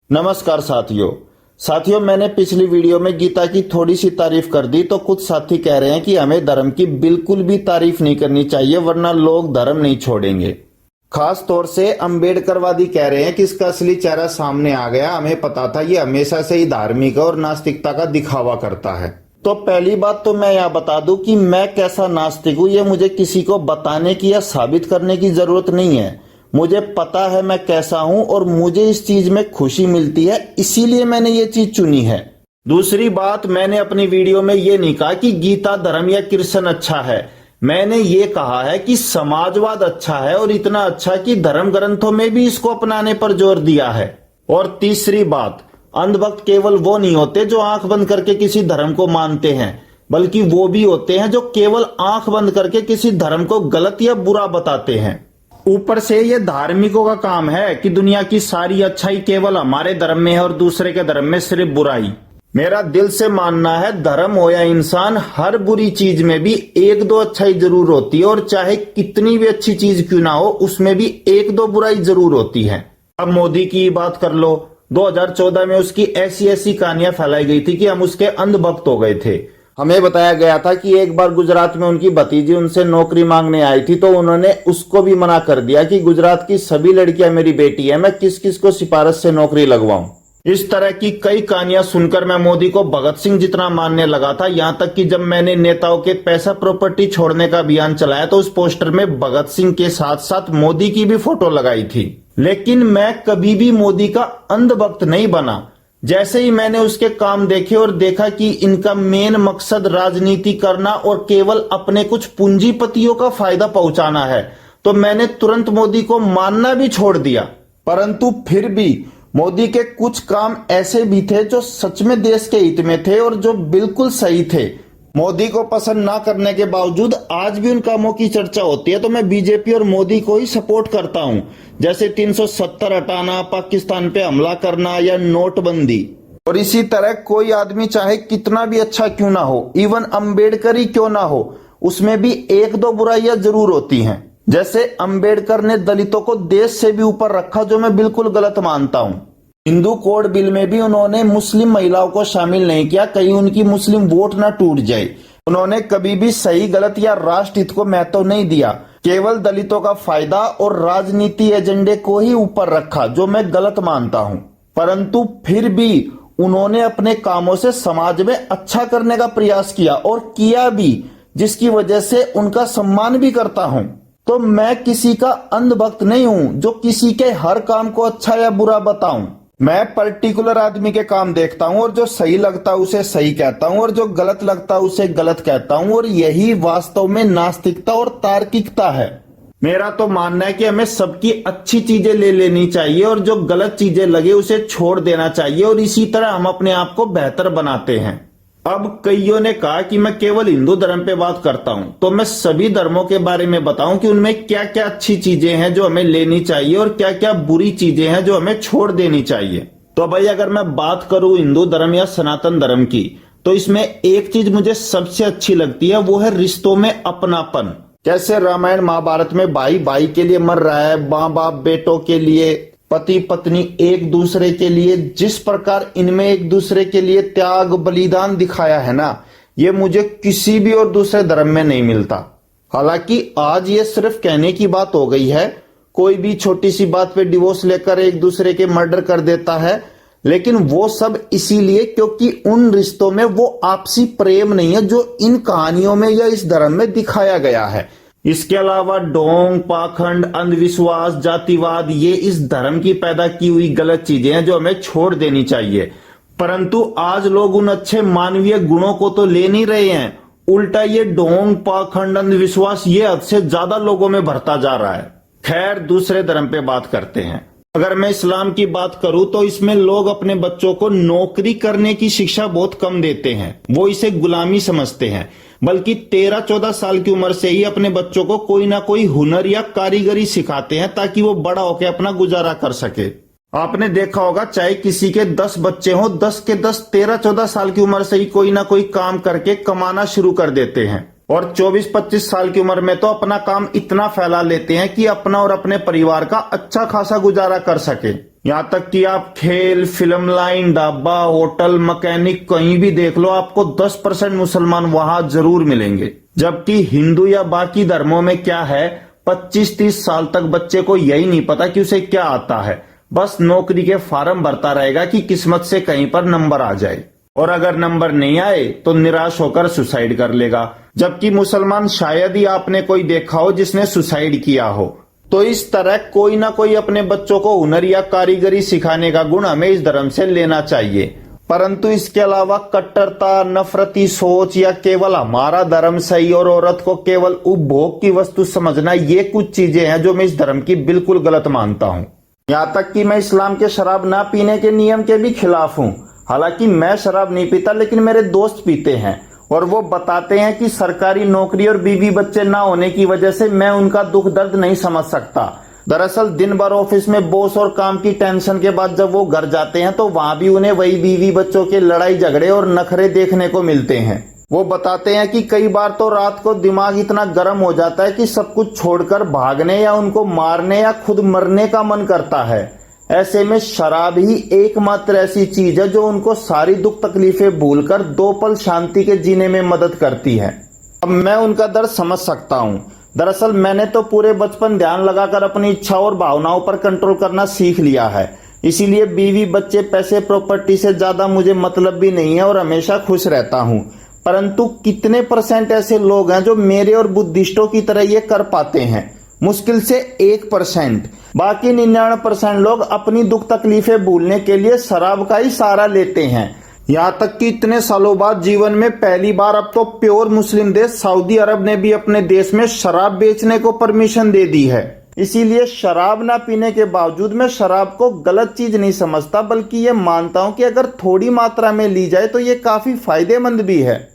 नमस्कार साथियों, मैंने पिछली वीडियो में गीता की थोड़ी सी तारीफ कर दी तो कुछ साथी कह रहे हैं कि हमें धर्म की बिल्कुल भी तारीफ नहीं करनी चाहिए वरना लोग धर्म नहीं छोड़ेंगे। खास तौर से अंबेडकरवादी कह रहे हैं कि इसका असली चेहरा सामने आ गया। हमें पता था ये हमेशा से ही धार्मिक और नास्तिकता का दिखावा करता है। तो पहली बात तो मैं यह बता दूं कि मैं कैसा नास्तिक हूं, ये मुझे किसी को बताने की या साबित करने की जरूरत नहीं है। मुझे पता है मैं कैसा हूं और मुझे इस चीज में खुशी मिलती है, इसीलिए मैंने ये चीज चुनी है। दूसरी बात, मैंने अपनी वीडियो में ये नहीं कहा कि गीता धर्म या कृष्ण अच्छा है। मैंने ये कहा है कि समाजवाद अच्छा है और इतना अच्छा कि धर्म ग्रंथों में भी इसको अपनाने पर जोर दिया है। और तीसरी बात, अंधभक्त केवल वो नहीं होते जो आंख बंद करके किसी धर्म को मानते हैं, बल्कि वो भी होते हैं जो केवल आंख बंद करके किसी धर्म को गलत या बुरा बताते हैं। ऊपर से ये धार्मिकों का काम है कि दुनिया की सारी अच्छाई केवल हमारे धर्म में है और दूसरे के धर्म में सिर्फ बुराई। मेरा दिल से मानना है धर्म हो या इंसान, हर बुरी चीज में भी एक दो अच्छाई जरूर होती है और चाहे कितनी भी अच्छी चीज क्यों ना हो उसमें भी एक दो बुराई जरूर होती है। अब मोदी की बात कर लो, 2014 में उसकी ऐसी ऐसी कहानियां फैलाई गई थी कि हम उसके अंधभक्त हो गए थे। हमें बताया गया था कि एक बार गुजरात में उनकी भतीजी उनसे नौकरी मांगने आई थी तो उन्होंने उसको भी मना कर दिया कि गुजरात की सभी लड़कियां मेरी बेटी है, मैं किस किस को सिफारिश से नौकरी लगवाऊं। इस तरह की कई कहानियां सुनकर मैं मोदी को भगत सिंह जितना मानने लगा था। यहां तक कि जब मैंने नेताओं के पैसा प्रॉपर्टी छोड़ने का अभियान चलाया तो उस पोस्टर में भगत सिंह के साथ साथ मोदी की भी फोटो लगाई थी। लेकिन मैं कभी भी मोदी का अंधभक्त नहीं बना। जैसे ही मैंने उसके काम देखे और देखा कि इनका मेन मकसद राजनीति करना और केवल अपने कुछ पूंजीपतियों का फायदा पहुंचाना है, तो मैंने तुरंत मोदी को मानना भी छोड़ दिया। परंतु फिर भी मोदी के कुछ काम ऐसे भी थे जो सच में देश के हित में थे और जो बिल्कुल सही थे। मोदी को पसंद ना करने के बावजूद आज भी उन कामों की चर्चा होती है तो मैं बीजेपी और मोदी को ही सपोर्ट करता हूं, जैसे 370 हटाना, पाकिस्तान पे हमला करना या नोटबंदी। और इसी तरह कोई आदमी चाहे कितना भी अच्छा क्यों ना हो, इवन अंबेडकर ही क्यों ना हो, उसमें भी एक दो बुराइयां जरूर होती हैं। जैसे अंबेडकर ने दलितों को देश से भी ऊपर रखा, जो मैं बिल्कुल गलत मानता हूं। हिंदू कोड बिल में भी उन्होंने मुस्लिम महिलाओं को शामिल नहीं किया, कहीं उनकी मुस्लिम वोट ना टूट जाए। उन्होंने कभी भी सही गलत या राष्ट्र हित को महत्व नहीं दिया, केवल दलितों का फायदा और राजनीति एजेंडे को ही ऊपर रखा, जो मैं गलत मानता हूं। परंतु फिर भी उन्होंने अपने कामों से समाज में अच्छा करने का प्रयास किया और किया भी, जिसकी वजह से उनका सम्मान भी करता हूं। तो मैं किसी का अंधभक्त नहीं हूं जो किसी के हर काम को अच्छा या बुरा बताऊं। मैं पर्टिकुलर आदमी के काम देखता हूं और जो सही लगता है उसे सही कहता हूं और जो गलत लगता है उसे गलत कहता हूं, और यही वास्तव में नास्तिकता और तार्किकता है। मेरा तो मानना है कि हमें सबकी अच्छी चीजें ले लेनी चाहिए और जो गलत चीजें लगे उसे छोड़ देना चाहिए, और इसी तरह हम अपने आप को बेहतर बनाते हैं। अब कईयों ने कहा कि मैं केवल हिंदू धर्म पे बात करता हूं, तो मैं सभी धर्मों के बारे में बताऊं कि उनमें क्या क्या अच्छी चीजें हैं जो हमें लेनी चाहिए और क्या क्या बुरी चीजें हैं जो हमें छोड़ देनी चाहिए। तो भाई अगर मैं बात करूं हिंदू धर्म या सनातन धर्म की, तो इसमें एक चीज मुझे सबसे अच्छी लगती है, वो है रिश्तों में अपनापन। कैसे रामायण महाभारत में भाई भाई के लिए मर रहा है, माँ बाप बेटों के लिए, पति पत्नी एक दूसरे के लिए, जिस प्रकार इनमें एक दूसरे के लिए त्याग बलिदान दिखाया है ना, ये मुझे किसी भी और दूसरे धर्म में नहीं मिलता। हालांकि आज ये सिर्फ कहने की बात हो गई है, कोई भी छोटी सी बात पे डिवोर्स लेकर एक दूसरे के मर्डर कर देता है, लेकिन वो सब इसीलिए क्योंकि उन रिश्तों में वो आपसी प्रेम नहीं है जो इन कहानियों में या इस धर्म में दिखाया गया है। इसके अलावा ढोंग, पाखंड, अंधविश्वास, जातिवाद, ये इस धर्म की पैदा की हुई गलत चीजें हैं जो हमें छोड़ देनी चाहिए। परंतु आज लोग उन अच्छे मानवीय गुणों को तो ले नहीं रहे हैं, उल्टा ये ढोंग, पाखंड, अंधविश्वास ये हद से ज्यादा लोगों में भरता जा रहा है। खैर, दूसरे धर्म पे बात करते हैं। अगर मैं इस्लाम की बात करूं तो इसमें लोग अपने बच्चों को नौकरी करने की शिक्षा बहुत कम देते हैं, वो इसे गुलामी समझते हैं। बल्कि 13-14 साल की उम्र से ही अपने बच्चों को कोई ना कोई हुनर या कारीगरी सिखाते हैं ताकि वो बड़ा होकर अपना गुजारा कर सके। आपने देखा होगा, चाहे किसी के 10 बच्चे हों, 10 के 10 13-14 साल की उम्र से ही कोई ना कोई काम करके कमाना शुरू कर देते हैं। और 24-25 साल की उम्र में तो अपना काम इतना फैला लेते हैं कि अपना और अपने परिवार का अच्छा खासा गुजारा कर सके। यहाँ तक कि आप खेल, film line, dhaba, hotel, mechanic कहीं भी देख लो, आपको 10% मुसलमान वहां जरूर मिलेंगे। जबकि हिंदू या बाकी धर्मों में क्या है, 25-30 साल तक बच्चे को यही नहीं पता कि उसे क्या आता है, बस नौकरी के फार्म भरता रहेगा कि किस्मत से कहीं पर नंबर आ जाए, और अगर नंबर नहीं आए तो निराश होकर सुसाइड कर लेगा। जबकि मुसलमान शायद ही आपने कोई देखा हो जिसने सुसाइड किया हो। तो इस तरह कोई ना कोई अपने बच्चों को हुनर या कारीगरी सिखाने का गुण हमें इस धर्म से लेना चाहिए। परंतु इसके अलावा कट्टरता, नफरती सोच या केवल हमारा धर्म सही और औरत को केवल उपभोग की वस्तु समझना, ये कुछ चीजें हैं जो मैं इस धर्म की बिल्कुल गलत मानता हूँ। यहाँ तक कि मैं इस्लाम के शराब ना पीने के नियम के भी खिलाफ हूँ। हालांकि मैं शराब नहीं पीता, लेकिन मेरे दोस्त पीते हैं और वो बताते हैं कि सरकारी नौकरी और बीवी बच्चे ना होने की वजह से मैं उनका दुख दर्द नहीं समझ सकता। दरअसल दिन भर ऑफिस में बॉस और काम की टेंशन के बाद जब वो घर जाते हैं तो वहां भी उन्हें वही बीवी बच्चों के लड़ाई झगड़े और नखरे देखने को मिलते हैं। वो बताते हैं कि कई बार तो रात को दिमाग इतना गर्म हो जाता है कि सब कुछ छोड़कर भागने या उनको मारने या खुद मरने का मन करता है। ऐसे में शराब ही एकमात्र ऐसी चीज है जो उनको सारी दुख तकलीफें भूलकर 2 पल शांति के जीने में मदद करती है। अब मैं उनका दर्द समझ सकता हूँ। दरअसल मैंने तो पूरे बचपन ध्यान लगाकर अपनी इच्छा और भावनाओं पर कंट्रोल करना सीख लिया है। इसीलिए बीवी बच्चे पैसे प्रॉपर्टी से ज्यादा मुझे मतलब भी नहीं है और हमेशा खुश रहता हूँ। परंतु कितने % ऐसे लोग हैं जो मेरे और बुद्धिस्टों की तरह ये कर पाते हैं? मुश्किल से 1%। बाकी 99% लोग अपनी दुख तकलीफें भूलने के लिए शराब का ही सहारा लेते हैं। यहाँ तक कि इतने सालों बाद जीवन में पहली बार अब तो प्योर मुस्लिम देश सऊदी अरब ने भी अपने देश में शराब बेचने को परमिशन दे दी है। इसीलिए शराब ना पीने के बावजूद मैं शराब को गलत चीज नहीं समझता, बल्कि ये मानता हूँ कि अगर थोड़ी मात्रा में ली जाए तो ये काफी फायदेमंद भी है।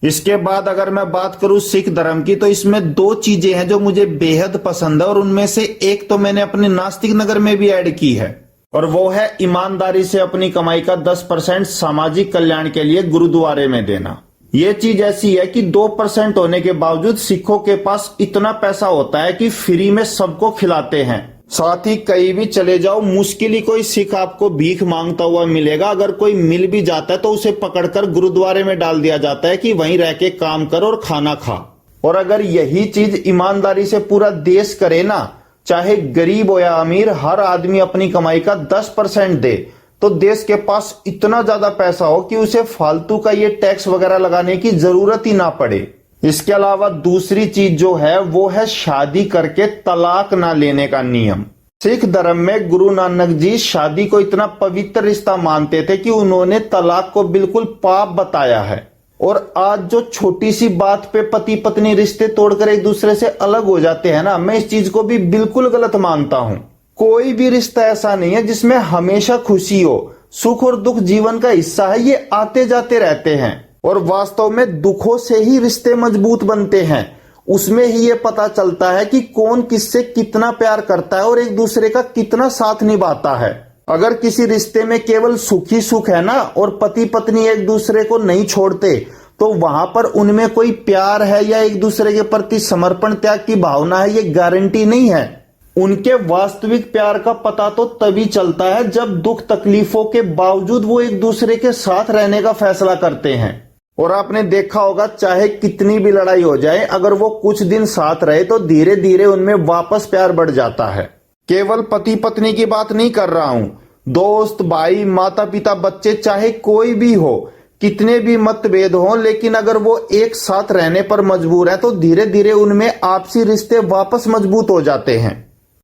इसके बाद अगर मैं बात करूं सिख धर्म की, तो इसमें 2 चीजें हैं जो मुझे बेहद पसंद है और उनमें से एक तो मैंने अपने नास्तिक नगर में भी ऐड की है, और वो है ईमानदारी से अपनी कमाई का 10% सामाजिक कल्याण के लिए गुरुद्वारे में देना। ये चीज ऐसी है कि 2% होने के बावजूद सिखों के पास इतना पैसा होता है कि फ्री में सबको खिलाते हैं। साथ ही कहीं भी चले जाओ, मुश्किल ही कोई सिख आपको भीख मांगता हुआ मिलेगा। अगर कोई मिल भी जाता है तो उसे पकड़कर गुरुद्वारे में डाल दिया जाता है कि वहीं रह के काम कर और खाना खा। और अगर यही चीज ईमानदारी से पूरा देश करे ना, चाहे गरीब हो या अमीर, हर आदमी अपनी कमाई का 10% दे, तो देश के पास इतना ज्यादा पैसा हो कि उसे फालतू का ये टैक्स वगैरह लगाने की जरूरत ही ना पड़े। इसके अलावा दूसरी चीज जो है वो है शादी करके तलाक ना लेने का नियम। सिख धर्म में गुरु नानक जी शादी को इतना पवित्र रिश्ता मानते थे कि उन्होंने तलाक को बिल्कुल पाप बताया है। और आज जो छोटी सी बात पे पति पत्नी रिश्ते तोड़कर एक दूसरे से अलग हो जाते हैं ना, मैं इस चीज को भी बिल्कुल गलत मानता हूँ। कोई भी रिश्ता ऐसा नहीं है जिसमें हमेशा खुशी हो। सुख और दुख जीवन का हिस्सा है, ये आते जाते रहते हैं। और वास्तव में दुखों से ही रिश्ते मजबूत बनते हैं। उसमें ही ये पता चलता है कि कौन किससे कितना प्यार करता है और एक दूसरे का कितना साथ निभाता है। अगर किसी रिश्ते में केवल सुख ही सुख है ना, और पति पत्नी एक दूसरे को नहीं छोड़ते, तो वहां पर उनमें कोई प्यार है या एक दूसरे के प्रति समर्पण त्याग की भावना है, ये गारंटी नहीं है। उनके वास्तविक प्यार का पता तो तभी चलता है जब दुख तकलीफों के बावजूद वो एक दूसरे के साथ रहने का फैसला करते हैं। और आपने देखा होगा, चाहे कितनी भी लड़ाई हो जाए, अगर वो कुछ दिन साथ रहे तो धीरे धीरे उनमें वापस प्यार बढ़ जाता है। केवल पति पत्नी की बात नहीं कर रहा हूं, दोस्त, भाई, माता पिता, बच्चे, चाहे कोई भी हो, कितने भी मतभेद हो, लेकिन अगर वो एक साथ रहने पर मजबूर है तो धीरे धीरे उनमें आपसी रिश्ते वापस मजबूत हो जाते हैं।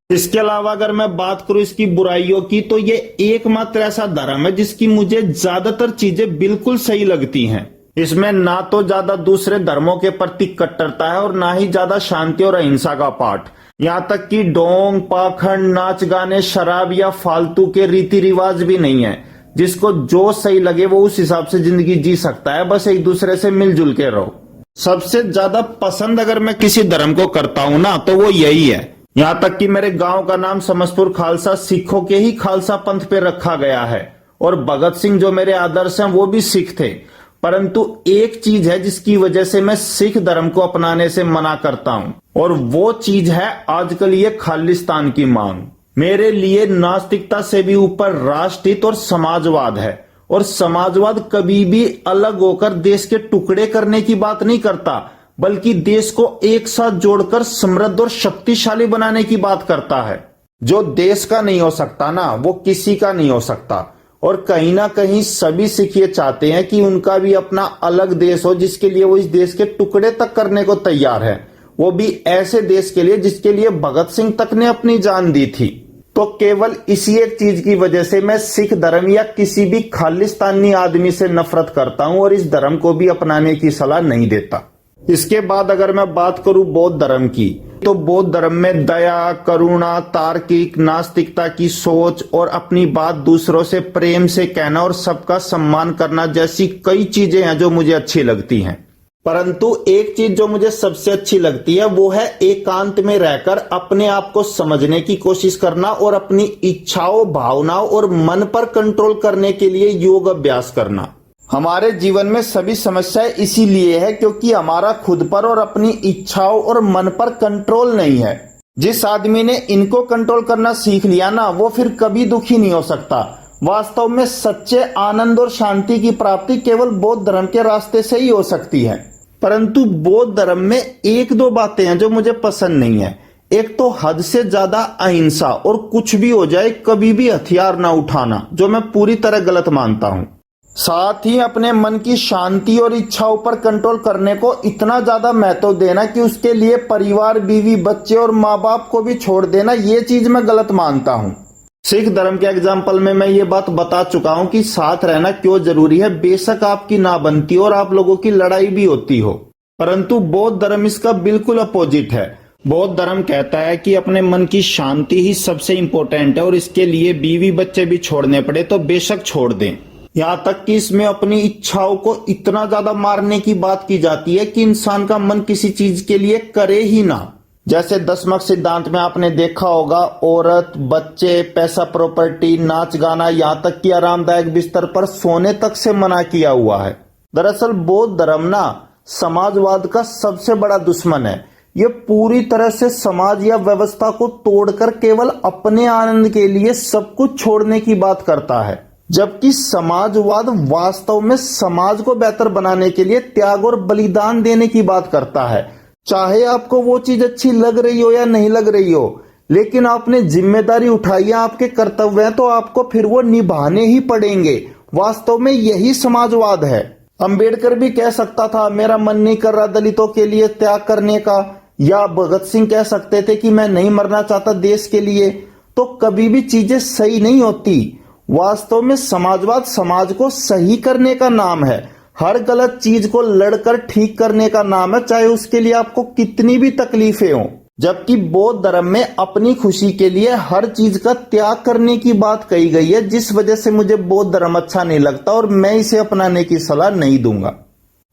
इसके अलावा अगर मैं बात करूं इसकी बुराइयों की, तो ये एकमात्र ऐसा धर्म है जिसकी मुझे ज्यादातर चीजें बिल्कुल सही लगती हैं। इसमें ना तो ज्यादा दूसरे धर्मों के प्रति कट्टरता है और ना ही ज्यादा शांति और अहिंसा का पाठ। यहाँ तक कि ढोंग, पाखंड, नाच गाने, शराब या फालतू के रीति रिवाज भी नहीं है। जिसको जो सही लगे वो उस हिसाब से जिंदगी जी सकता है, बस एक दूसरे से मिलजुल के रहो। सबसे ज्यादा पसंद अगर मैं किसी धर्म को करता हूँ ना, तो वो यही है। यहाँ तक कि मेरे गांव का नाम समसपुर खालसा सिखों के ही खालसा पंथ पे रखा गया है, और भगत सिंह जो मेरे आदर्श हैं वो भी सिख थे। परंतु एक चीज है जिसकी वजह से मैं सिख धर्म को अपनाने से मना करता हूं, और वो चीज है आजकल ये खालिस्तान की मांग। मेरे लिए नास्तिकता से भी ऊपर राष्ट्रहित और समाजवाद है, और समाजवाद कभी भी अलग होकर देश के टुकड़े करने की बात नहीं करता, बल्कि देश को एक साथ जोड़कर समृद्ध और शक्तिशाली बनाने की बात करता है। जो देश का नहीं हो सकता ना, वो किसी का नहीं हो सकता। और कहीं ना कहीं सभी सिख ये चाहते हैं कि उनका भी अपना अलग देश हो, जिसके लिए वो इस देश के टुकड़े तक करने को तैयार है, वो भी ऐसे देश के लिए जिसके लिए भगत सिंह तक ने अपनी जान दी थी। तो केवल इसी एक चीज की वजह से मैं सिख धर्म या किसी भी खालिस्तानी आदमी से नफरत करता हूं और इस धर्म को भी अपनाने की सलाह नहीं देता। इसके बाद अगर मैं बात करूं बौद्ध धर्म की, तो बौद्ध धर्म में दया, करुणा, तार्किक, नास्तिकता की सोच और अपनी बात दूसरों से प्रेम से कहना और सबका सम्मान करना जैसी कई चीजें हैं जो मुझे अच्छी लगती हैं। परंतु एक चीज जो मुझे सबसे अच्छी लगती है वो है एकांत में रहकर अपने आप को समझने की कोशिश करना और अपनी इच्छाओं, भावनाओं और मन पर कंट्रोल करने के लिए योग अभ्यास करना। हमारे जीवन में सभी समस्याएं इसीलिए है क्योंकि हमारा खुद पर और अपनी इच्छाओं और मन पर कंट्रोल नहीं है। जिस आदमी ने इनको कंट्रोल करना सीख लिया ना, वो फिर कभी दुखी नहीं हो सकता। वास्तव में सच्चे आनंद और शांति की प्राप्ति केवल बौद्ध धर्म के रास्ते से ही हो सकती है। परंतु बौद्ध धर्म में एक दो बातें हैं जो मुझे पसंद नहीं है। एक तो हद से ज्यादा अहिंसा और कुछ भी हो जाए कभी भी हथियार ना उठाना, जो मैं पूरी तरह गलत मानता हूं। साथ ही अपने मन की शांति और इच्छाओं पर कंट्रोल करने को इतना ज्यादा महत्व देना कि उसके लिए परिवार, बीवी, बच्चे और माँ बाप को भी छोड़ देना, ये चीज मैं गलत मानता हूँ। सिख धर्म के एग्जाम्पल में मैं ये बात बता चुका हूँ कि साथ रहना क्यों जरूरी है। बेशक आपकी ना बनती और आप लोगों की लड़ाई भी होती हो, परंतु बौद्ध धर्म इसका बिल्कुल अपोजिट है। बौद्ध धर्म कहता है कि अपने मन की शांति ही सबसे इंपॉर्टेंट है और इसके लिए बीवी बच्चे भी छोड़ने पड़े तो बेशक छोड़ दें। यहाँ तक कि इसमें अपनी इच्छाओं को इतना ज्यादा मारने की बात की जाती है कि इंसान का मन किसी चीज के लिए करे ही ना। जैसे दशमक सिद्धांत में आपने देखा होगा, औरत, बच्चे, पैसा, प्रॉपर्टी, नाच गाना, यहाँ तक कि आरामदायक बिस्तर पर सोने तक से मना किया हुआ है। दरअसल बौद्ध धर्म ना समाजवाद का सबसे बड़ा दुश्मन है। ये पूरी तरह से समाज या व्यवस्था को तोड़कर केवल अपने आनंद के लिए सब कुछ छोड़ने की बात करता है, जबकि समाजवाद वास्तव में समाज को बेहतर बनाने के लिए त्याग और बलिदान देने की बात करता है। चाहे आपको वो चीज अच्छी लग रही हो या नहीं लग रही हो, लेकिन आपने जिम्मेदारी उठाई है, आपके कर्तव्य हैं, तो आपको फिर वो निभाने ही पड़ेंगे। वास्तव में यही समाजवाद है। अंबेडकर भी कह सकता था मेरा मन नहीं कर रहा दलितों के लिए त्याग करने का, या भगत सिंह कह सकते थे कि मैं नहीं मरना चाहता देश के लिए। तो कभी भी चीजें सही नहीं होती। वास्तव में समाजवाद समाज को सही करने का नाम है। हर गलत चीज को लड़कर ठीक करने का नाम है, चाहे उसके लिए आपको कितनी भी तकलीफें हो। जबकि बौद्ध धर्म में अपनी खुशी के लिए हर चीज का त्याग करने की बात कही गई है, जिस वजह से मुझे बौद्ध धर्म अच्छा नहीं लगता और मैं इसे अपनाने की सलाह नहीं दूंगा।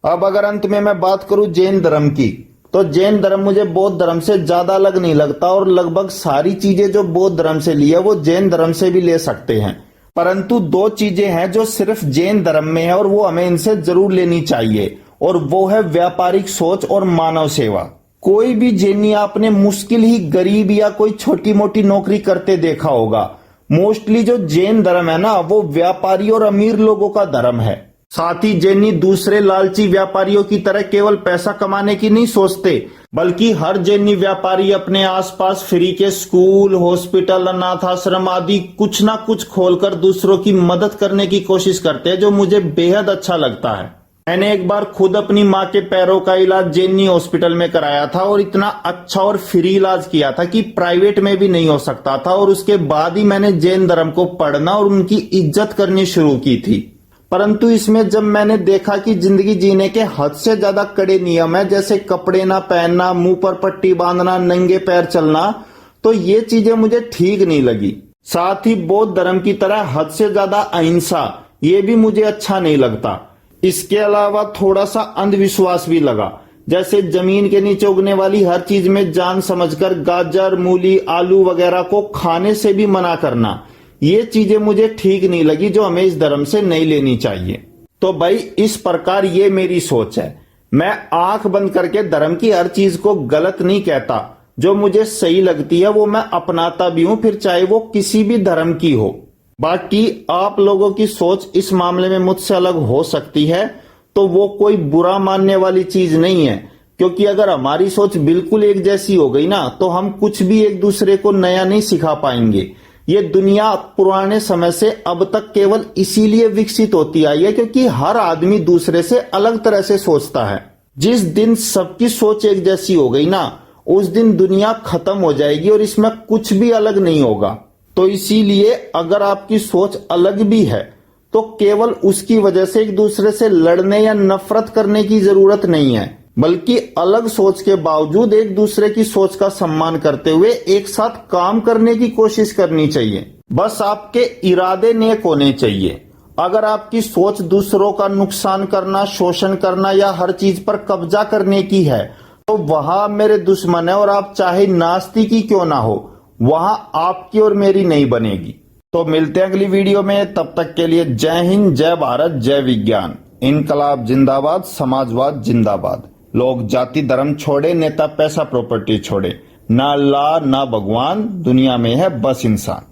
अब अगर अंत में मैं बात करूं जैन धर्म की, तो जैन धर्म मुझे बौद्ध धर्म से ज्यादा अलग नहीं लगता और लगभग सारी चीजें जो बौद्ध धर्म से ली है वो जैन धर्म से भी ले सकते हैं। परंतु दो चीजें हैं जो सिर्फ जैन धर्म में है और वो हमें इनसे जरूर लेनी चाहिए, और वो है व्यापारिक सोच और मानव सेवा। कोई भी जैनी आपने मुश्किल ही गरीब या कोई छोटी मोटी नौकरी करते देखा होगा। मोस्टली जो जैन धर्म है ना, वो व्यापारी और अमीर लोगों का धर्म है। साथ ही जैनी दूसरे लालची व्यापारियों की तरह केवल पैसा कमाने की नहीं सोचते, बल्कि हर जैनी व्यापारी अपने आसपास फ्री के स्कूल, हॉस्पिटल, अनाथ आश्रम आदि कुछ ना कुछ खोलकर दूसरों की मदद करने की कोशिश करते हैं, जो मुझे बेहद अच्छा लगता है। मैंने एक बार खुद अपनी माँ के पैरों का इलाज जैनी हॉस्पिटल में कराया था और इतना अच्छा और फ्री इलाज किया था कि प्राइवेट में भी नहीं हो सकता था। और उसके बाद ही मैंने जैन धर्म को पढ़ना और उनकी इज्जत करनी शुरू की थी। परंतु इसमें जब मैंने देखा कि जिंदगी जीने के हद से ज्यादा कड़े नियम है, जैसे कपड़े ना पहनना, मुंह पर पट्टी बांधना, नंगे पैर चलना, तो ये चीजें मुझे ठीक नहीं लगी। साथ ही बौद्ध धर्म की तरह हद से ज्यादा अहिंसा, ये भी मुझे अच्छा नहीं लगता। इसके अलावा थोड़ा सा अंधविश्वास भी लगा, जैसे जमीन के नीचे उगने वाली हर चीज में जान समझकर गाजर, मूली, आलू वगैरह को खाने से भी मना करना। ये चीजें मुझे ठीक नहीं लगी, जो हमें इस धर्म से नहीं लेनी चाहिए। तो भाई इस प्रकार ये मेरी सोच है। मैं आंख बंद करके धर्म की हर चीज को गलत नहीं कहता, जो मुझे सही लगती है वो मैं अपनाता भी हूं, फिर चाहे वो किसी भी धर्म की हो। बाकी आप लोगों की सोच इस मामले में मुझसे अलग हो सकती है, तो वो कोई बुरा मानने वाली चीज नहीं है, क्योंकि अगर हमारी सोच बिल्कुल एक जैसी हो गई ना, तो हम कुछ भी एक दूसरे को नया नहीं सिखा पाएंगे। ये दुनिया पुराने समय से अब तक केवल इसीलिए विकसित होती आई है क्योंकि हर आदमी दूसरे से अलग तरह से सोचता है। जिस दिन सबकी सोच एक जैसी हो गई ना, उस दिन दुनिया खत्म हो जाएगी और इसमें कुछ भी अलग नहीं होगा। तो इसीलिए अगर आपकी सोच अलग भी है तो केवल उसकी वजह से एक दूसरे से लड़ने या नफरत करने की जरूरत नहीं है, बल्कि अलग सोच के बावजूद एक दूसरे की सोच का सम्मान करते हुए एक साथ काम करने की कोशिश करनी चाहिए। बस आपके इरादे नेक होने चाहिए। अगर आपकी सोच दूसरों का नुकसान करना, शोषण करना या हर चीज पर कब्जा करने की है, तो वहां मेरे दुश्मन है, और आप चाहे नास्तिक ही क्यों ना हो, वहां आपकी और मेरी नहीं बनेगी। तो मिलते हैं अगली वीडियो में, तब तक के लिए जय हिंद, जय भारत, जय विज्ञान। इनकलाब जिंदाबाद, समाजवाद जिंदाबाद। लोग जाति धर्म छोड़े, नेता पैसा प्रॉपर्टी छोड़े, ना अल्लाह ना भगवान, दुनिया में है बस इंसान।